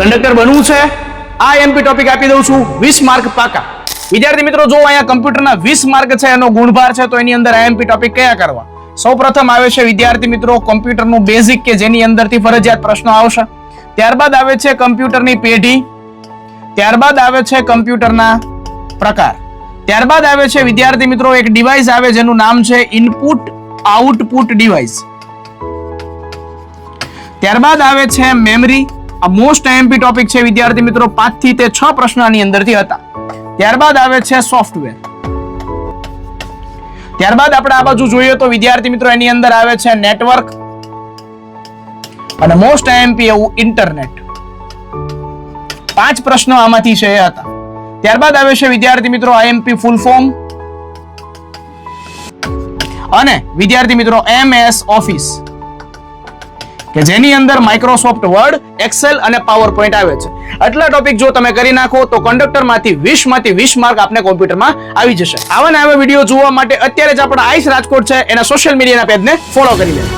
Conductor બનવું છે? આ એમપી ટોપિક આપી દઉં છું, 20 માર્ક પાકા. વિદ્યાર્થી મિત્રો, જો અહીંયા કમ્પ્યુટરના 20 માર્ક છે, એનો ગુણભાર છે, તો એની અંદર આઈએમપી ટોપિક કયા કરવા? સૌપ્રથમ આવે છે વિદ્યાર્થી મિત્રો કમ્પ્યુટરનું બેઝિક, કે જેની અંદરથી ફરજિયાત પ્રશ્નો આવશે. ત્યારબાદ આવે છે કમ્પ્યુટરની પેઢી, ત્યારબાદ આવે છે કમ્પ્યુટરના પ્રકાર, ત્યારબાદ આવે છે વિદ્યાર્થી મિત્રો એક ડિવાઇસ આવે જેનું નામ છે ઇનપુટ આઉટપુટ ડિવાઇસ, ત્યારબાદ આવે છે મેમરી. આ મોસ્ટ એમપી ટોપિક છે વિદ્યાર્થી મિત્રો, 5 થી તે 6 પ્રશ્નોની અંદરથી હતા. ત્યારબાદ આવે છે સોફ્ટવેર. ત્યારબાદ આપણે આ બાજુ જોઈએ તો વિદ્યાર્થી મિત્રો એની અંદર આવે છે નેટવર્ક અને મોસ્ટ એમપી એવું ઇન્ટરનેટ. 5 પ્રશ્નો આમાંથી છે એ હતા. ત્યારબાદ આવે છે વિદ્યાર્થી મિત્રો આઈએમપી ફૂલ ફોર્મ અને વિદ્યાર્થી મિત્રો MS ઓફિસ, કે જેની અંદર માઇક્રોસોફ્ટ વર્ડ, એક્સેલ અને પાવર પોઈન્ટ આવે છે. આટલા ટોપિક જો તમે કરી નાખો તો કંડક્ટરમાંથી 20 માંથી 20 માર્ક આપને કોમ્પ્યુટરમાં આવી જશે. આવા ને આવા વિડીયો જોવા માટે અત્યારે જ આપણા આઈસ રાજકોટ છે એના સોશિયલ મીડિયાના પેજને ફોલો કરી લે.